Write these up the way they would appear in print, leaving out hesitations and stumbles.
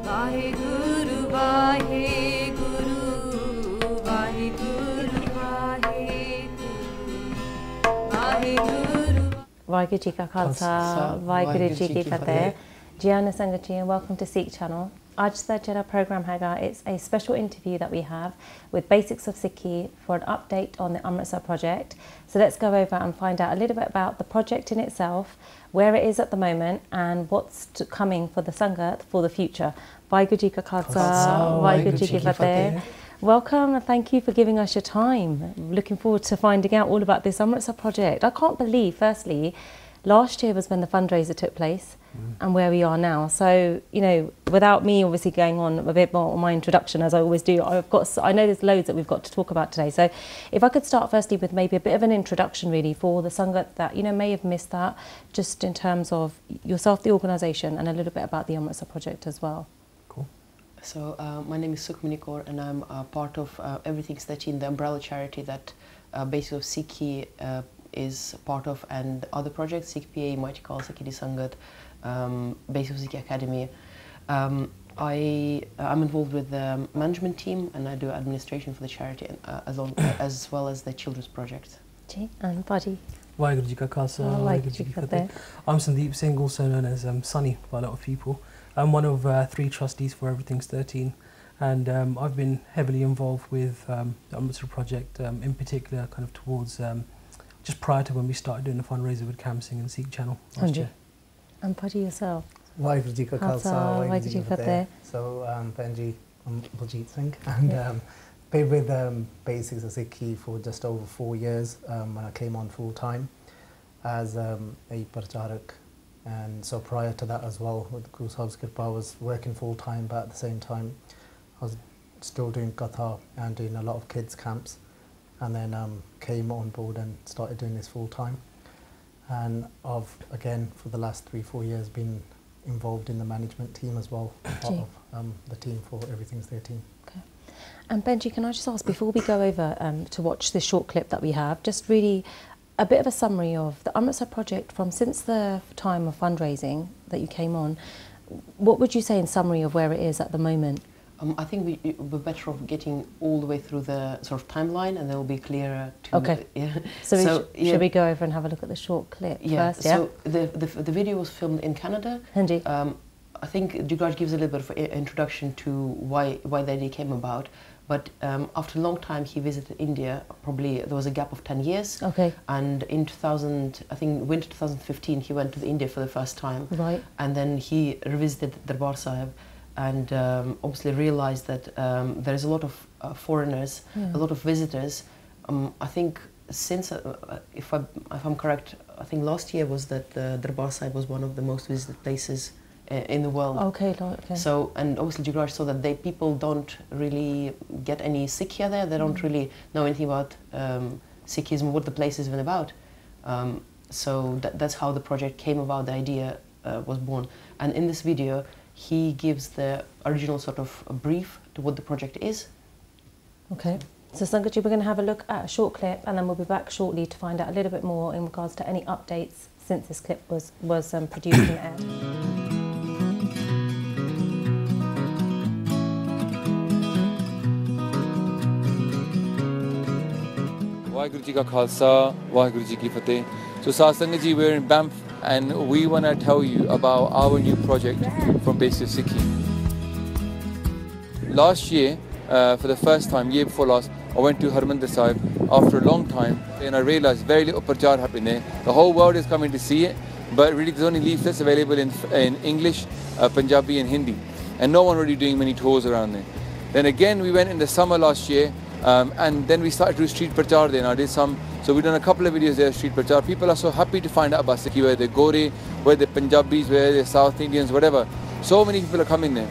Vaheguru, Vaheguru, Vaheguru, Vaheguru. Vaheguru Ji Ka Khalsa, Vaheguru Ji Ki Fateh. Jiana Sangat ji, and welcome to Sikh Channel. Aaj da jehda program hega, it's a special interview that we have with Basics of Sikhi for an update on the Amritsar project. So let's go over and find out a little bit about the project in itself, where it is at the moment, and what's coming for the sangat for the future. Vaheguru Ji Ka Khalsa, Vaheguru Ji Ki Fateh. Welcome and thank you for giving us your time. Looking forward to finding out all about this Amritsar project. I can't believe, firstly, last year was when the fundraiser took place and where we are now. So, you know, without me obviously going on a bit more on my introduction, as I always do, I know there's loads that we've got to talk about today. So if I could start firstly with maybe a bit of an introduction really for the Sangat that, you know, may have missed that, just in terms of yourself, the organisation, and a little bit about the Amritsar project as well. Cool. So my name is Sukhmani Kaur, and I'm part of Everything Stitching, the umbrella charity that Basics of Sikhi is part of, and other projects, Sikh PA, Mach, Sikhi Sangat, Basics of Sikhi Academy. I'm involved with the management team, and I do administration for the charity, as well as the children's project. And Badi. Vaheguru Ji Ka Khalsa, Vaheguru Ji Ki Fateh. I'm Sandeep Singh, also known as Sunny by a lot of people. I'm one of 3 trustees for Everything's 13, and I've been heavily involved with the Amritsar project, in particular kind of towards just prior to when we started doing the fundraiser with Kam Singh and Sikh Channel last year. And Badi yourself. Vaheguru Ji Ka Khalsa, Vaheguru Ji Ki Fateh. So Benji, I'm Baljit Singh, and been with Basics of Sikhi for just over 4 years when I came on full time as a pracharak. And so prior to that as well, with Guru Sahib's Kirpa, I was working full time, but at the same time I was still doing katha and doing a lot of kids camps, and then came on board and started doing this full time. And I've again for the last 3-4 years been involved in the management team as well, part of the team for Everything's 13. Okay. And Benji, can I just ask, before we go over to watch this short clip that we have, just really a bit of a summary of the Amritsar project from since the time of fundraising that you came on. What would you say in summary of where it is at the moment? I think we're better off getting all the way through the sort of timeline, and then we'll be clearer to... Okay. Yeah. So should we go over and have a look at the short clip first? Yeah. So the video was filmed in Canada. I think Jigraj gives a little bit of introduction to why the idea came about. But after a long time, he visited India. Probably there was a gap of 10 years. Okay. And in winter 2015, he went to India for the first time. Right. And then he revisited Darbar Sahib, and obviously realized that there is a lot of foreigners, a lot of visitors. I think since, if I'm correct, I think last year was that Darbar Sahib was one of the most visited places in the world. Okay, okay. So, and obviously Jigraj saw that people don't really get any Sikhia there. They don't really know anything about Sikhism, what the place is even about. So that's how the project came about, the idea was born. And in this video, he gives the original sort of a brief to what the project is. Okay. So Sangatji, we're going to have a look at a short clip, and then we'll be back shortly to find out a little bit more in regards to any updates since this clip was produced and aired. Vaheguru Ji Ka Khalsa, Vaheguru Ji Ki Fateh. So Sangat ji, we're in Banff, and we want to tell you about our new project from Basics of Sikhi. Last year, for the first time, year before last, I went to Harmandir Sahib after a long time, and I realized very little prachar happening there. The whole world is coming to see it, but really there's only leaflets available in English, Punjabi and Hindi, and no one really doing many tours around there. Then again, we went in the summer last year, and then we started to do street prachar there, and I did some. So we've done a couple of videos there, street prachar. People are so happy to find out about Sikhi, whether they're Gore, whether they're Punjabis, whether they're South Indians, whatever. So many people are coming there.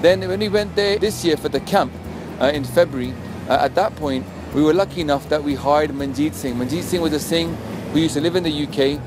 Then when we went there this year for the camp in February, at that point, we were lucky enough that we hired Baljit Singh. Baljit Singh was a Singh who used to live in the UK.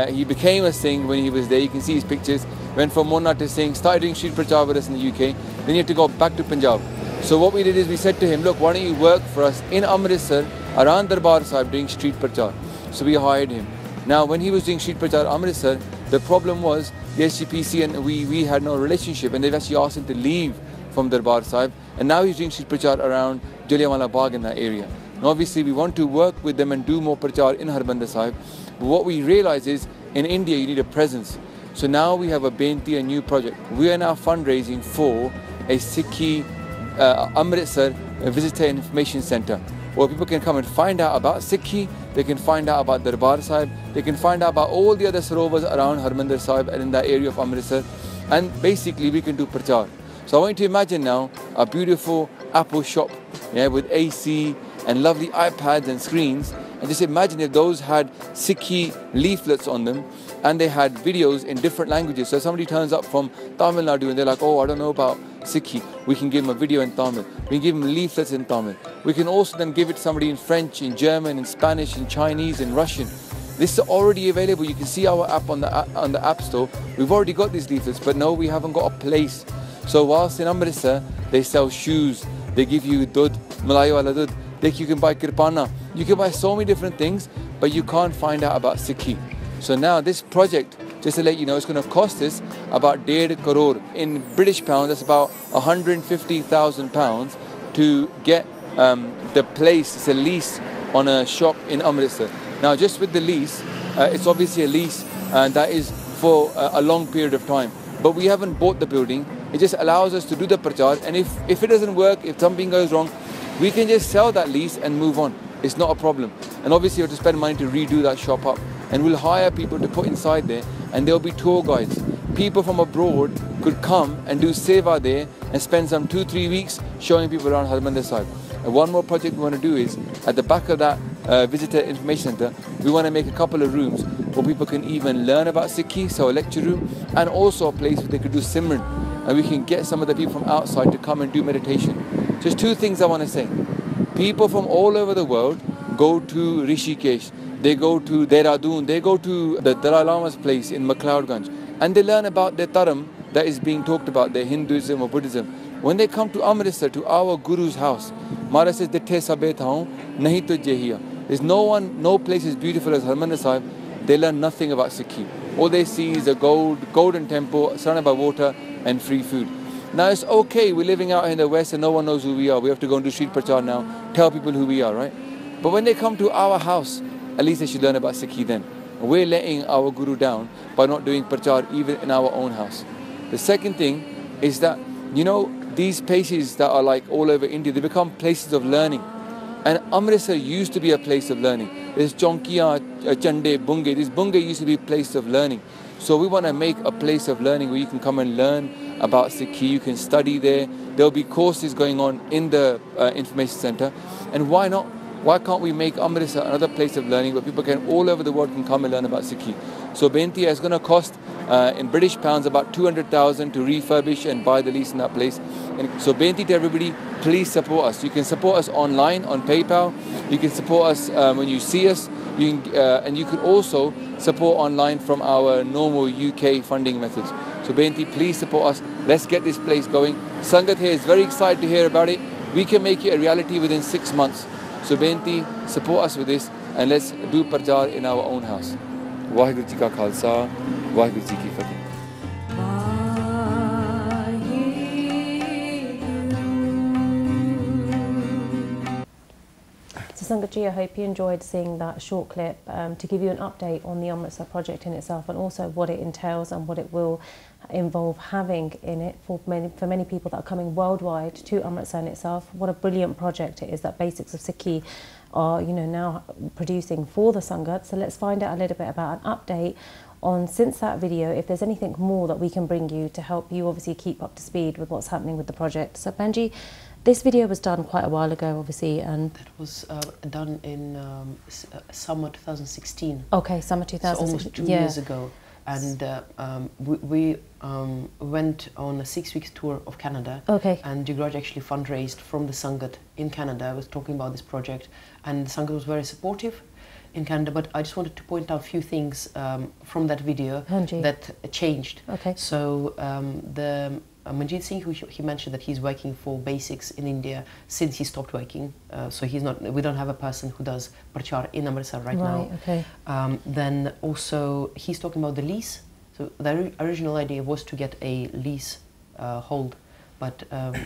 He became a Singh when he was there. You can see his pictures. Went from Mona to Singh, started doing street prachar with us in the UK. Then he had to go back to Punjab. So what we did is we said to him, look, why don't you work for us in Amritsar, around Darbar Sahib, doing street prachar. So we hired him. Now, when he was doing street prachar Amritsar, The problem was the SGPC and we had no relationship, and they've actually asked him to leave from Darbar Sahib, and now he's doing street prachar around Jallianwala Bagh in that area. And obviously we want to work with them and do more prachar in Harmandir Sahib. But what we realize is in India you need a presence. So now we have a Benti, a new project. We are now fundraising for a Sikhi Amritsar Visitor Information Centre, where people can come and find out about Sikhi, they can find out about Darbar Sahib, they can find out about all the other sarovars around Harmandir Sahib and in that area of Amritsar, and basically we can do prachar. So I want you to imagine now a beautiful Apple shop, yeah, with AC and lovely iPads and screens, and just imagine if those had Sikhi leaflets on them and they had videos in different languages. So somebody turns up from Tamil Nadu and they're like, oh, I don't know about Sikhi. We can give them a video in Tamil. We can give them leaflets in Tamil. We can also then give it to somebody in French, in German, in Spanish, in Chinese, in Russian. This is already available. You can see our app on the App Store. We've already got these leaflets, but no, we haven't got a place. So whilst in Amritsar, they sell shoes, they give you dud, malai wala dud, you can buy kirpana, you can buy so many different things, but you can't find out about Sikhi. So now this project, just to let you know, it's going to cost us about 1.5 crore. In British pounds, that's about £150,000 to get the place. It's a lease on a shop in Amritsar. Now just with the lease, it's obviously a lease that is for a long period of time. But we haven't bought the building. It just allows us to do the prachar, and if it doesn't work, if something goes wrong, we can just sell that lease and move on. It's not a problem. And obviously you have to spend money to redo that shop up, and we'll hire people to put inside there, and there'll be tour guides. People from abroad could come and do seva there and spend some 2-3 weeks showing people around Harmandir Sahib. And one more project we want to do is at the back of that visitor information centre, we want to make a couple of rooms where people can even learn about Sikhi, so a lecture room, and also a place where they could do Simran, and we can get some of the people from outside to come and do meditation. Just 2 things I want to say. People from all over the world go to Rishikesh, they go to Dehradun, they go to the Dalai Lama's place in McLeodganj, and they learn about their dharam that is being talked about, their Hinduism or Buddhism. When they come to Amritsar, to our Guru's house, Maharaj says, there's no place as beautiful as Harmandir Sahib. They learn nothing about Sikhi. All they see is a golden temple surrounded by water and free food. Now it's okay, we're living out in the West and no one knows who we are. We have to go and do street prachar now, tell people who we are, right? But when they come to our house, at least they should learn about Sikhi then. We're letting our Guru down by not doing prachar even in our own house. The second thing is that, you know, these places that are like all over India, they become places of learning. And Amritsar used to be a place of learning. There's Chonkiya, Chande, Bunge. This Bunge used to be a place of learning. So we want to make a place of learning where you can come and learn about Sikhi, you can study there. There'll be courses going on in the information centre. And why not? Why can't we make Amritsar another place of learning where people can all over the world can come and learn about Sikhi? So Benti is going to cost in British pounds about 200,000 to refurbish and buy the lease in that place. And so Benti to everybody, please support us. You can support us online on PayPal. You can support us when you see us. You can, and you can also support online from our normal UK funding methods. So Benti, please support us. Let's get this place going. Sangat here is very excited to hear about it. We can make it a reality within 6 months. So Benti, support us with this and let's do prachar in our own house. Waheguru Ji Ka Khalsa, Waheguru Ji Ki Fateh. So Sangatji, I hope you enjoyed seeing that short clip to give you an update on the Amritsar project in itself and also what it entails and what it will involve having in it for many people that are coming worldwide to Amritsar in itself. What a brilliant project it is that Basics of Sikhi are, you know, now producing for the Sangat. So let's find out a little bit about an update on, since that video, if there's anything more that we can bring you to help you obviously keep up to speed with what's happening with the project. So Benji, this video was done quite a while ago, obviously, and that was done in summer 2016. Okay, summer 2016. So almost 2 years ago. And we went on a 6-week tour of Canada. Okay. And Jigraj actually fundraised from the Sangat in Canada. I was talking about this project, and the Sangat was very supportive in Canada. But I just wanted to point out a few things from that video that changed. Okay. So the Baljit Singh, he mentioned that he's working for Basics in India since he stopped working. So he's not. We don't have a person who does prachar in Amritsar right now. Okay. Then also he's talking about the lease So the original idea was to get a lease hold, but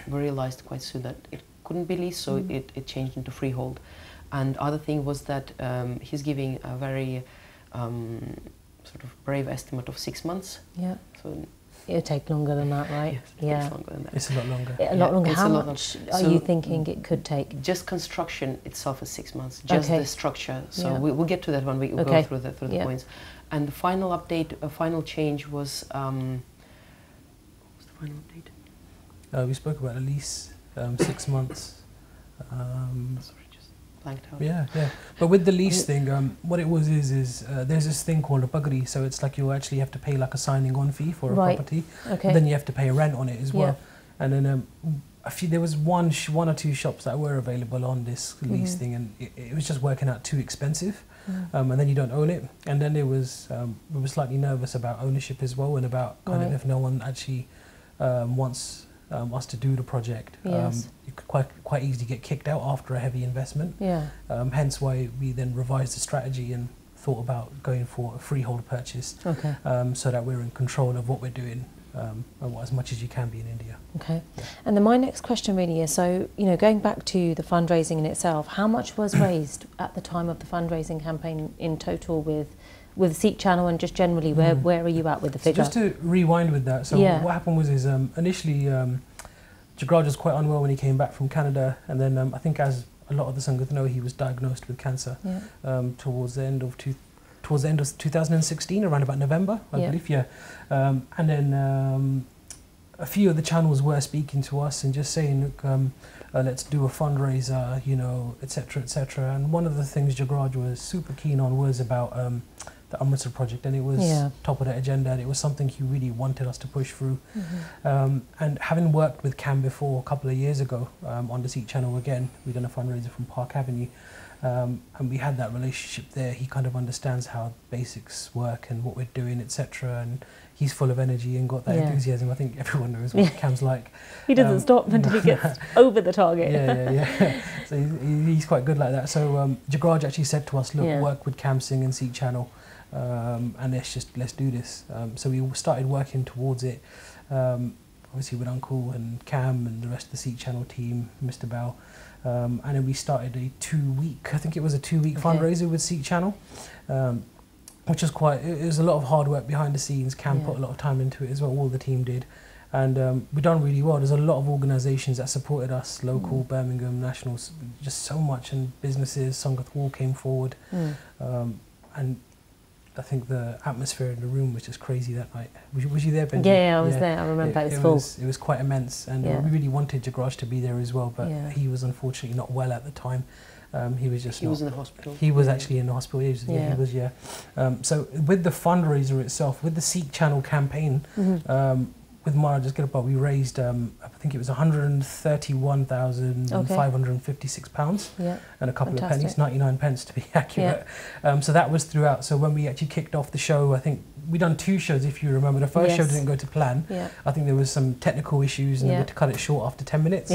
we realized quite soon that it couldn't be leased, so it changed into freehold. And other thing was that he's giving a very sort of brave estimate of 6 months. Yeah. So it'll take longer than that, right? yes, it takes longer than that. It's a lot longer. A lot longer. It's How a lot much longer. are So you thinking it could take? Just construction itself is 6 months. Just the structure. So we'll get to that when we go through the points. And the final update, final change was. What was the final update? We spoke about a lease, 6 months. Sorry, just blanked out. Yeah. But with the lease thing, what it was is there's this thing called a buggery. So it's like you actually have to pay like a signing on fee for a property. Okay. Then you have to pay a rent on it as well. And then there was one or two shops that were available on this lease thing, and it was just working out too expensive. And then you don't own it. And then we were slightly nervous about ownership as well, and about kind of if no one actually wants us to do the project. You could quite easily get kicked out after a heavy investment. Hence why we then revised the strategy and thought about going for a freehold purchase, so that we're in control of what we're doing, as much as you can be in India. Okay. And then my next question really is, so, you know, going back to the fundraising in itself, how much was raised at the time of the fundraising campaign in total with Sikh Channel, and just generally, where are you at with the figure? So just to rewind with that, so what happened was initially Jagraj was quite unwell when he came back from Canada, and then I think, as a lot of the Sangat know, he was diagnosed with cancer towards the end of 2016, around about November, I believe. And then a few of the channels were speaking to us and just saying, look, let's do a fundraiser, you know, etc., etc. And one of the things Jagraj was super keen on was about the Amritsar project, and it was top of the agenda, and it was something he really wanted us to push through. And having worked with Cam before a couple of years ago on the Sikh Channel again, we done a fundraiser from Park Avenue, and we had that relationship there. He kind of understands how basics work and what we're doing, etc. And he's full of energy and got that enthusiasm. I think everyone knows what Cam's like. He doesn't stop until he gets over the target. So he's quite good like that. So Jagraj actually said to us, look, work with Cam Singh and Sikh Channel, and let's do this. So we started working towards it, obviously with Uncle and Cam and the rest of the Sikh Channel team, Mr. Bell, and then we started a 2-week fundraiser with Sikh Channel, which was it was a lot of hard work behind the scenes. Cam put a lot of time into it as well, all the team did. And we done really well. There's a lot of organisations that supported us, local, Birmingham, nationals, just so much, and businesses. Sangat Wall came forward, and I think the atmosphere in the room was just crazy that night. Was you there, Benji? Yeah, I was there. I remember it was full. It was quite immense, and we really wanted Jagraj to be there as well, but he was unfortunately not well at the time. He was in the hospital. He was actually in the hospital. He was. So with the fundraiser itself, with the Sikh Channel campaign, with Mara Just Get Up, we raised I think it was £131,556 and a couple of pennies, 99 pence to be accurate. So that was throughout. So when we actually kicked off the show, I think we done 2 shows, if you remember. The first show didn't go to plan. I think there was some technical issues, and we had to cut it short after 10 minutes.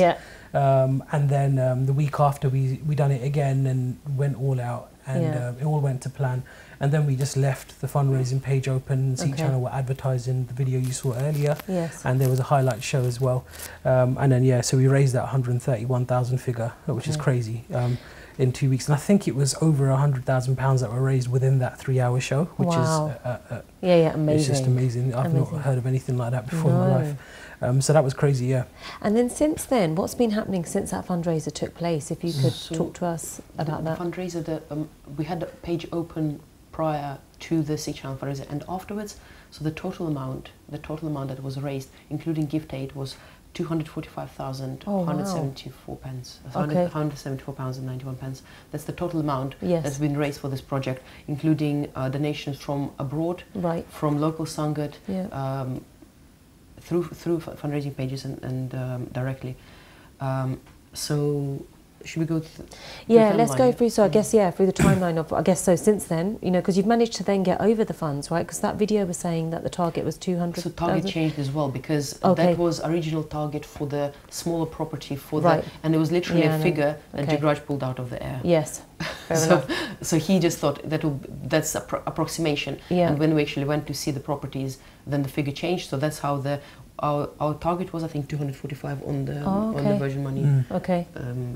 And then the week after we done it again and went all out, and it all went to plan. And then we just left the fundraising page open. Sikh Channel were advertising the video you saw earlier, and there was a highlight show as well. And then so we raised that 131,000 figure, which is crazy, in 2 weeks. And I think it was over £100,000 that were raised within that 3-hour show, which is amazing. It's just amazing. I've not heard of anything like that before in my life. So that was crazy, And then since then, what's been happening since that fundraiser took place? If you could talk to us about that. The fundraiser, we had the page open prior to the Sikh Channel fundraiser, and afterwards. So the total amount that was raised, including gift aid, was £245,174 pence. £174.91. That's the total amount that's been raised for this project, including donations from abroad, from local Sangat, through fundraising pages and directly. So should we go through let's go through. So I guess through the timeline of, I guess, so since then, you know, because you've managed to then get over the funds, right? Because that video was saying that the target was 200,000. So target changed as well, because that was original target for the smaller property and it was literally a figure that Jagraj pulled out of the air. So he just thought that's approximation. Yeah. And when we actually went to see the properties, then the figure changed. So that's how our target was, I think, 245 on the Virgin Money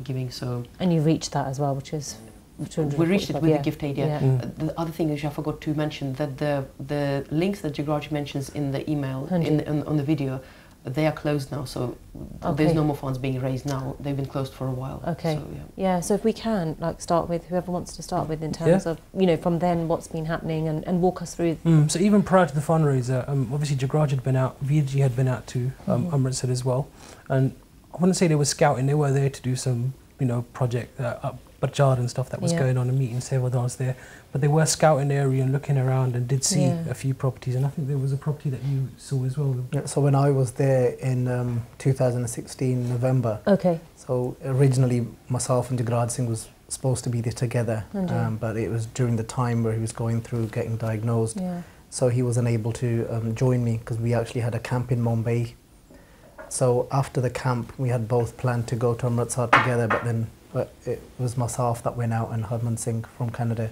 giving. So and you reached that as well, which is. We reached it with the gift aid. The other thing which I forgot to mention, that the links that Jagraj mentions in the email on the video, they are closed now, so there's no more funds being raised now. They've been closed for a while. Okay. So, so if we can start with whoever wants to start with in terms of from then what's been happening and walk us through. So even prior to the fundraiser, obviously Jagraj had been out, VG had been out to Amritsar as well, and I wouldn't say they were scouting. They were there to do some project Bachar and stuff that was going on, and meeting Sevadars there, but they were scouting the area and looking around and did see a few properties, and I think there was a property that you saw as well. Yeah, so when I was there in 2016 November, so originally myself and Jagraj Singh was supposed to be there together, but it was during the time where he was going through getting diagnosed, so he wasn't able to join me because we actually had a camp in Mumbai. So after the camp we had both planned to go to Amritsar together, but it was myself that went out and Harmandir Singh from Canada.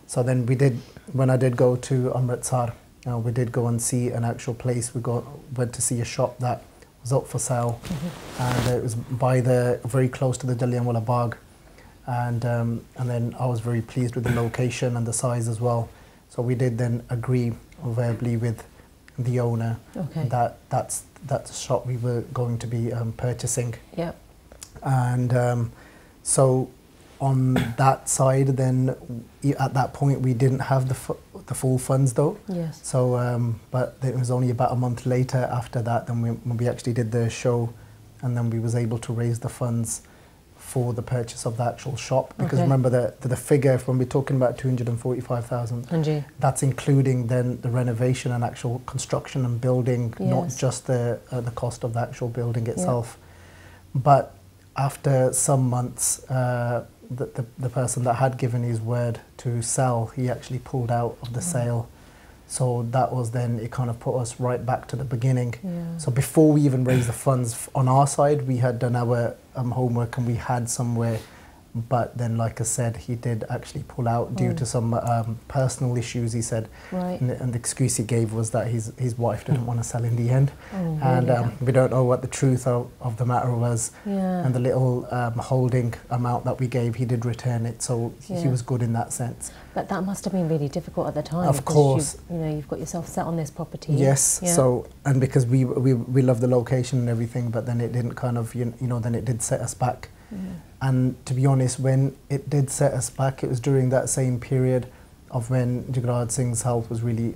So then when I did go to Amritsar, we did go and see an actual place. We went to see a shop that was up for sale, and it was very close to the Jallianwala Bagh, and then I was very pleased with the location and the size as well. So we did then agree verbally with the owner that that's the shop we were going to be purchasing. And so on that side, then at that point we didn't have the full funds though. So but it was only about a month later after that then when we actually did the show, and then we was able to raise the funds for the purchase of the actual shop, because remember the figure when we're talking about 245,000, that's including then the renovation and actual construction and building, not just the cost of the actual building itself. But after some months, the person that had given his word to sell, he actually pulled out of the sale. So that was then, it kind of put us right back to the beginning. So before we even raised the funds on our side, we had done our homework and we had somewhere. But then, like I said, he did actually pull out due to some personal issues, he said. And the excuse he gave was that his wife didn't want to sell in the end. And we don't know what the truth of the matter was. And the little holding amount that we gave, he did return it. So he was good in that sense. But that must have been really difficult at the time. Of course. You've got yourself set on this property. Yes. So, and because we love the location and everything, but then it didn't kind of, then it did set us back. And to be honest, when it did set us back, it was during that same period of when Jagraj Singh's health was really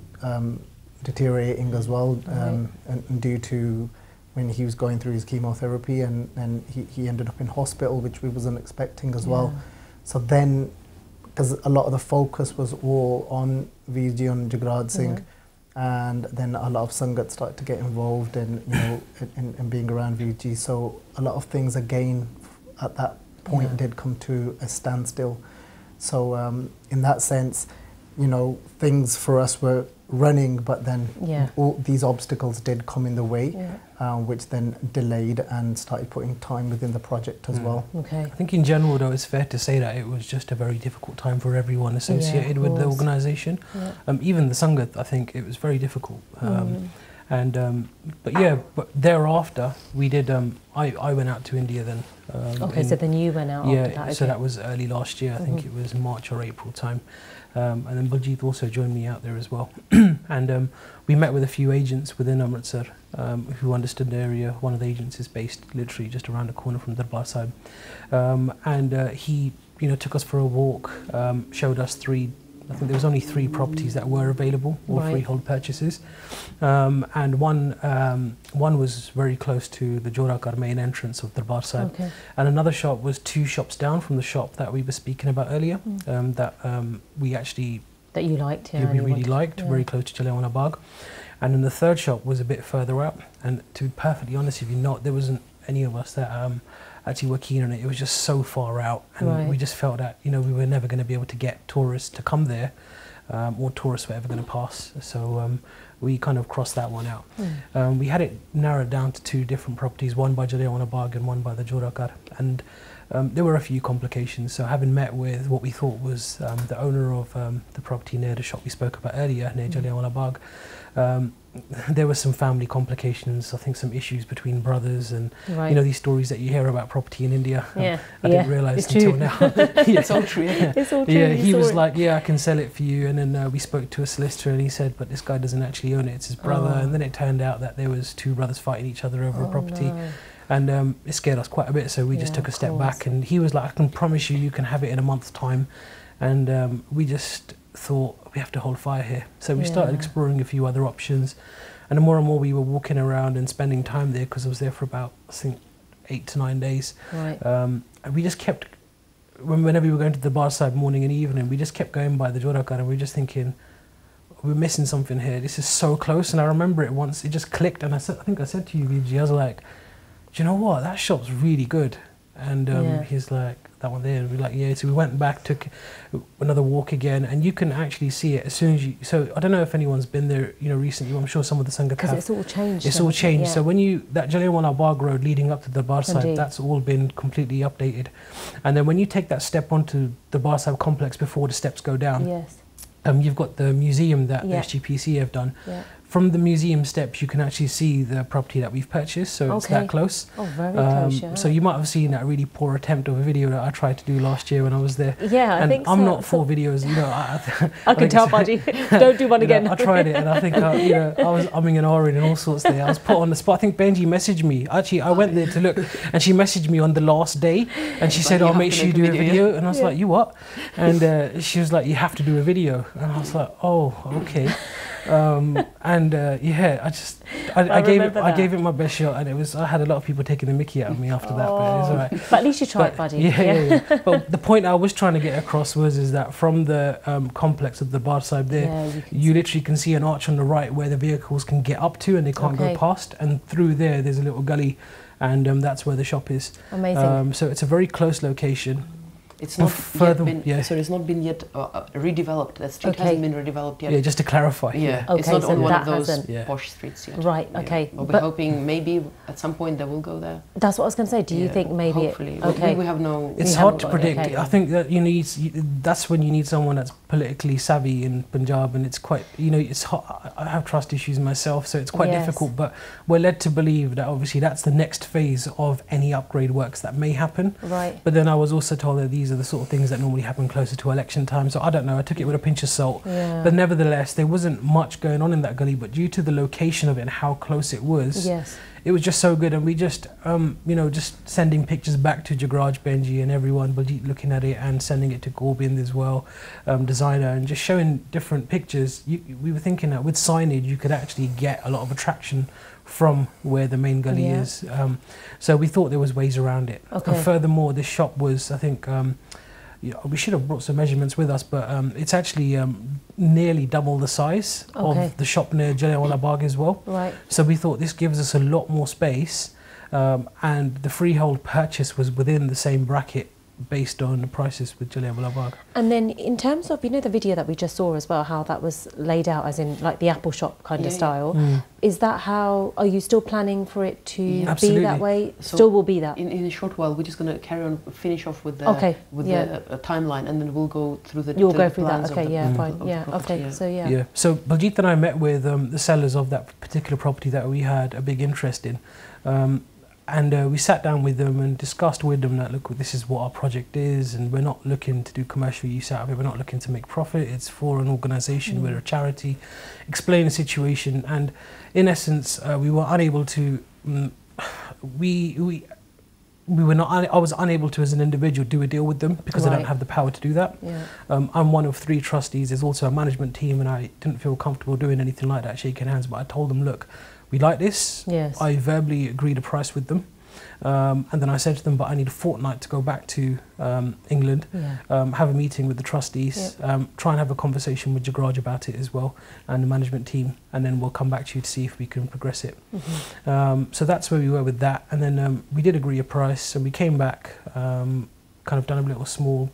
deteriorating as well, and due to when he was going through his chemotherapy, and he ended up in hospital, which we wasn't expecting as well. So then, because a lot of the focus was all on VG and Jagraj Singh, and then a lot of sangat started to get involved in in being around VG. So a lot of things again at that point did come to a standstill. So in that sense, things for us were running, but then all these obstacles did come in the way, which then delayed and started putting time within the project as well. I think in general though, it's fair to say that it was just a very difficult time for everyone associated with the organisation. Even the sangat, I think it was very difficult. But thereafter we did, I went out to India then. So then you went out after that. So that was early last year, I think it was March or April time. And then Baljit also joined me out there as well. And we met with a few agents within Amritsar who understood the area. One of the agents is based literally just around the corner from Darbar Sahib. He took us for a walk, showed us I think there was only 3 properties that were available, all freehold purchases, and one was very close to the Jorakar main entrance of Darbar Sahib, and another shop was 2 shops down from the shop that we were speaking about earlier, that you liked, we really liked, very close to Jallianwala Bagh, and then the third shop was a bit further out, and to be perfectly honest with you, there wasn't any of us that actually were keen on it. It was just so far out, and we just felt that we were never going to be able to get tourists to come there, or tourists were ever going to pass. So we kind of crossed that one out. We had it narrowed down to 2 different properties, one by Jallianwala Bagh and one by the Jorakar, and there were a few complications. So having met with what we thought was the owner of the property near the shop we spoke about earlier, near Jallianwala Bagh, there were some family complications, I think some issues between brothers and, you know, these stories that you hear about property in India. I didn't realise until now. It's all true. It's all true. Yeah, he was like, yeah, I can sell it for you. And then we spoke to a solicitor and he said, but this guy doesn't actually own it, it's his brother. And then it turned out that there was two brothers fighting each other over a property. No. And it scared us quite a bit, so we just took a step back. And he was like, I can promise you, you can have it in a month's time. And we just thought, we have to hold fire here. So we started exploring a few other options. And the more and more we were walking around and spending time there, because I was there for about, I think, 8 to 9 days. And we just kept, whenever we were going to the bar side morning and evening, we just kept going by the Jorakar and we were just thinking, we're missing something here. This is so close. And I remember it once, it just clicked. And I think I said to you, VG, I was like, do you know what? That shop's really good. And he's like, that one there. And we're like, yeah. So we went back, took another walk again, and you can actually see it as soon as you. So I don't know if anyone's been there, you know, recently. I'm sure some of the sangat have. Because it's all changed. It's all changed. So when that Jallianwala Bagh Road leading up to the bar side, that's all been completely updated. And then when you take that step onto the bar side complex before the steps go down, you've got the museum that the SGPC have done. From the museum steps, you can actually see the property that we've purchased, so it's that close. Oh, very close, So you might have seen that really poor attempt of a video that I tried to do last year when I was there. Yeah, I think so. I'm not for videos, you know. I can tell, Baji. Don't do one again. I tried it, and I think, you know, I was umming and ahhing and all sorts there. I was put on the spot. I think Benji messaged me. Actually, I went there to look, and she messaged me on the last day, and she said, "I'll make sure you do a video." And I was like, "You what?" And she was like, "You have to do a video." And I was like, "Oh, okay." I gave it my best shot, and I had a lot of people taking the mickey out of me after that, but it was all right. But at least you tried, buddy. Yeah. But the point I was trying to get across is that from the complex of the bar side there, you literally can see an arch on the right where the vehicles can get up to and they can't go past, and through there's a little gully, and that's where the shop is. Amazing. So it's a very close location. It's not it's not been yet redeveloped. That street hasn't been redeveloped yet. Yeah, just to clarify. It's not on one of those posh streets yet. Right. Okay. But we're hoping maybe at some point they will go there. That's what I was going to say. Do you think maybe? Hopefully. We have no. It's hard to predict. I think that that's when you need someone that's politically savvy in Punjab, and it's quite, you know, it's hard. I have trust issues myself, so it's quite difficult. But we're led to believe that obviously that's the next phase of any upgrade works that may happen. Right. But then I was also told that these are the sort of things that normally happen closer to election time, so I don't know, I took it with a pinch of salt. But nevertheless, there wasn't much going on in that gully, but due to the location of it and how close it was, it was just so good. And we just you know, just sending pictures back to Jagraj, Benji and everyone, Baljit looking at it, and sending it to Gobind as well, designer, and just showing different pictures. We were thinking that with signage you could actually get a lot of attraction from where the main gully is. So we thought there was ways around it. And furthermore, this shop was, I think, we should have brought some measurements with us, but it's actually nearly double the size of the shop near Jallianwala Bagh as well. Right. So we thought this gives us a lot more space, and the freehold purchase was within the same bracket based on the prices with Jallianwala Bagh. And then in terms of, you know, the video that we just saw as well, how that was laid out as in like the Apple shop kind of style, is that how, are you still planning for it to be that way? So still will be that? In a short while, we're just going to carry on, finish off with the the timeline, and then we'll go through the You'll go through that, fine, So Baljit and I met with the sellers of that particular property that we had a big interest in. And we sat down with them and discussed with them that, look, this is what our project is, and we're not looking to do commercial use out of it, we're not looking to make profit, it's for an organisation, we're a charity. Explain the situation, and in essence, we were unable to, I was unable to, as an individual, do a deal with them because I don't have the power to do that. I'm one of 3 trustees, there's also a management team, and I didn't feel comfortable doing anything like that, shaking hands, but I told them, look, we like this. I verbally agreed a price with them. And then I said to them, but I need a fortnight to go back to England, have a meeting with the trustees, try and have a conversation with Jagraj about it as well, and the management team, and then we'll come back to you to see if we can progress it. So that's where we were with that. And then we did agree a price, and we came back, kind of done a little small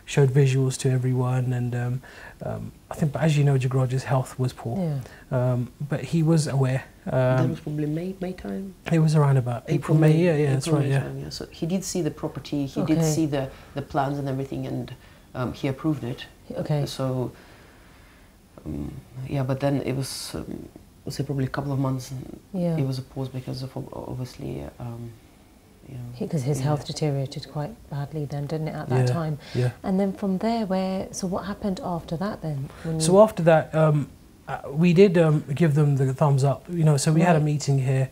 showed visuals to everyone, and I think, but as you know, Jagraj's health was poor, but he was aware. That was probably May time? It was around about April, May, yeah, that's right, yeah. Time, yeah. So he did see the property, he did see the plans and everything, and he approved it. Okay. So, yeah, but then it was, say probably a couple of months, it was a pause because of obviously, you know, because his health deteriorated quite badly then, didn't it, at that time? Yeah. And then from there, so what happened after that then? So after that, we did give them the thumbs up, you know, so we had a meeting here.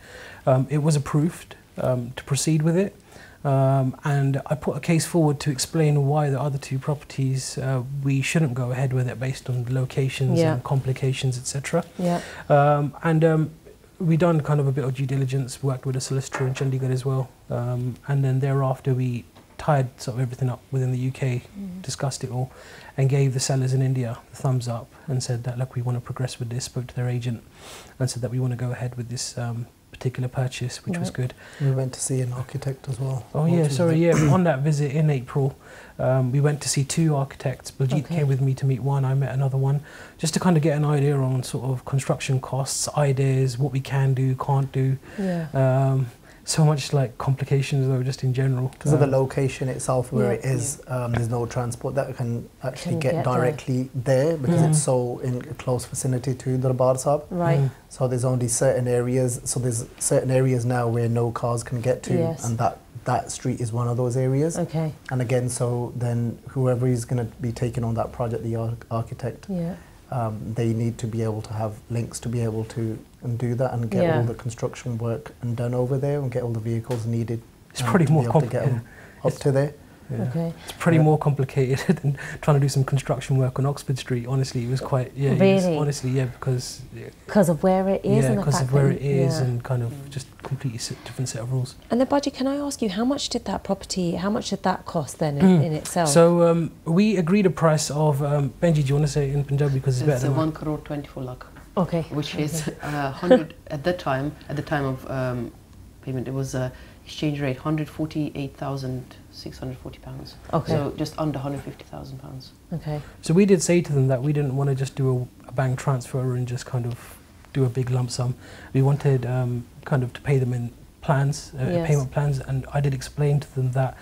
It was approved to proceed with it. And I put a case forward to explain why the other two properties we shouldn't go ahead with it based on the locations and complications, etc. And we done kind of a bit of due diligence, worked with a solicitor in Chandigarh as well, and then thereafter we tied sort of everything up within the UK, discussed it all, and gave the sellers in India the thumbs up and said that, look, we want to progress with this, spoke to their agent and said that we want to go ahead with this particular purchase, which was good. We went to see an architect as well. Oh yeah, sorry, on that visit in April, we went to see two architects. Baljit came with me to meet one, I met another one, just to kind of get an idea on sort of construction costs, ideas, what we can do, can't do. So much like complications though, just in general. Because of the location itself where it is, there's no transport that can actually get directly there because it's so in close vicinity to Darbar Sahib. Right. So there's only certain areas, so there's certain areas now where no cars can get to, and that street is one of those areas. Okay. And again, so then whoever is going to be taking on that project, the architect, they need to be able to have links to be able to do that and get all the construction work and done over there and get all the vehicles needed. It's pretty more complicated. Up to there. Okay. It's pretty more complicated than trying to do some construction work on Oxford Street. Honestly, it was quite really? Honestly, because of where it is, and because of where it is, and kind of just completely different set of rules. And then, Baljit, can I ask you, how much did that property? How much did that cost then in itself? So we agreed a price of Benji. Do you want to say it in Punjabi because it's better? It's 1 crore 24 lakh. Okay. Which is 100 at the time of payment. It was exchange rate £148,640. Okay. So just under £150,000. Okay. So we did say to them that we didn't want to just do a bank transfer and just kind of do a big lump sum. We wanted kind of to pay them in plans, payment plans, and I did explain to them that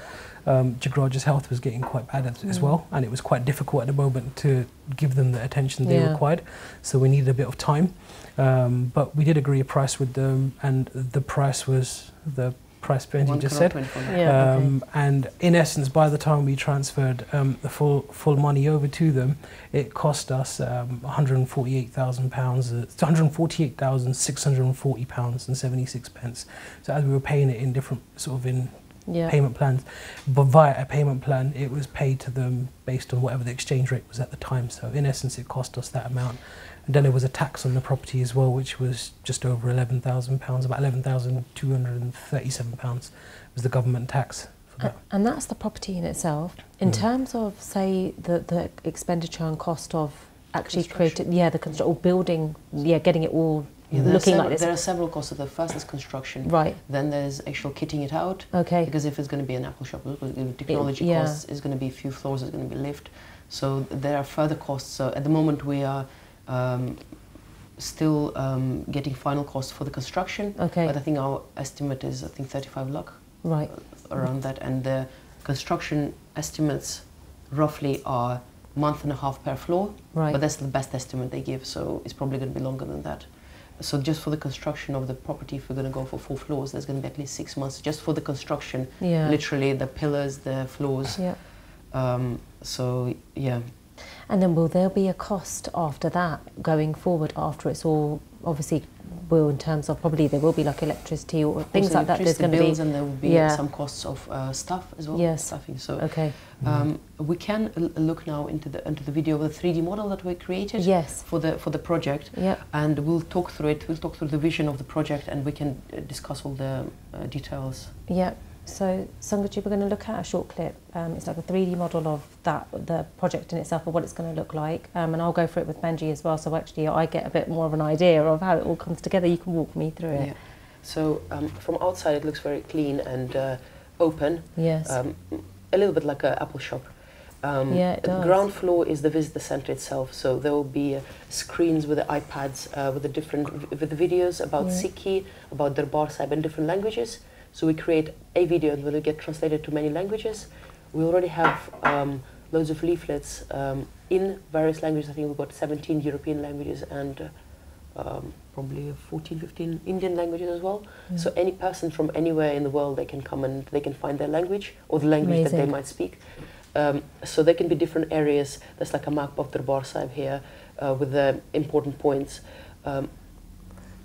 Jagraj's health was getting quite bad as well, and it was quite difficult at the moment to give them the attention they required, so we needed a bit of time. But we did agree a price with them, and the price was the price Benji just said. And in essence, by the time we transferred the full money over to them, it cost us £148,000, £148,640 and 76 pence. So as we were paying it in different sort of payment plans, but via a payment plan, it was paid to them based on whatever the exchange rate was at the time. So in essence, it cost us that amount. And then there was a tax on the property as well, which was just over £11,000, about £11,237 was the government tax for that. And that's the property in itself. In terms of, say, the expenditure and cost of actually creating, the construction, or building, getting it all looking like this. There are several costs. The first is construction. Right. Then there's actual kitting it out. Okay. Because if it's going to be an Apple shop, the technology costs is going to be a few floors, it's going to be lift. So there are further costs. So at the moment we are still getting final costs for the construction. Okay. But I think our estimate is 35 lakh. Right. Around that, and the construction estimates roughly are a month and a half per floor. Right. But that's the best estimate they give. So it's probably going to be longer than that. So just for the construction of the property, if we're going to go for 4 floors, there's going to be at least 6 months just for the construction. Literally the pillars, the floors. And then will there be a cost after that going forward, after it's all, obviously, in terms of probably there will be like electricity or things like that. There's going to be, and there will be some costs of staff as well. Yes. Staffing. So we can look now into the video of the 3D model that we created. Yes. For the project. And we'll talk through it. We'll talk through the vision of the project, and we can discuss all the details. So, Sangat, we're going to look at a short clip. It's like a 3D model of the project in itself, of what it's going to look like. And I'll go through it with Benji as well, so actually I get a bit more of an idea of how it all comes together. You can walk me through it. So, from outside it looks very clean and open. Yes. A little bit like an Apple shop. It does. The ground floor is the visitor centre itself, so there will be screens with the iPads with the videos about Sikhi, about Darbar Sahib in different languages. So we create a video and will get translated to many languages. We already have loads of leaflets in various languages. I think we've got 17 European languages and probably 14, 15 Indian languages as well. So any person from anywhere in the world, they can come and they can find their language or the language that they might speak. So there can be different areas. There's like a map of Darbar Sahib here with the important points.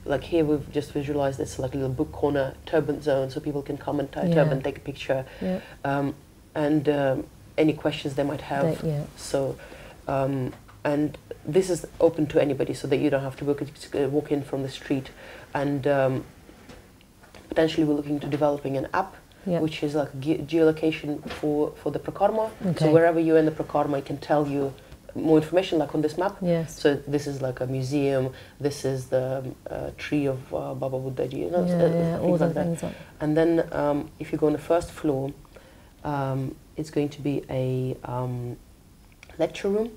Like here we've just visualized it's like a little book corner, turban zone, so people can come and tie a turban, take a picture. And any questions they might have. So, and this is open to anybody so that you don't have to walk in from the street. And potentially we're looking to developing an app which is like geolocation for the prakarma. So wherever you're in the prakarma, it can tell you more information, like on this map. So this is like a museum. This is the tree of Baba Buddha Ji. You know, all the like things. And then if you go on the first floor, it's going to be a lecture room.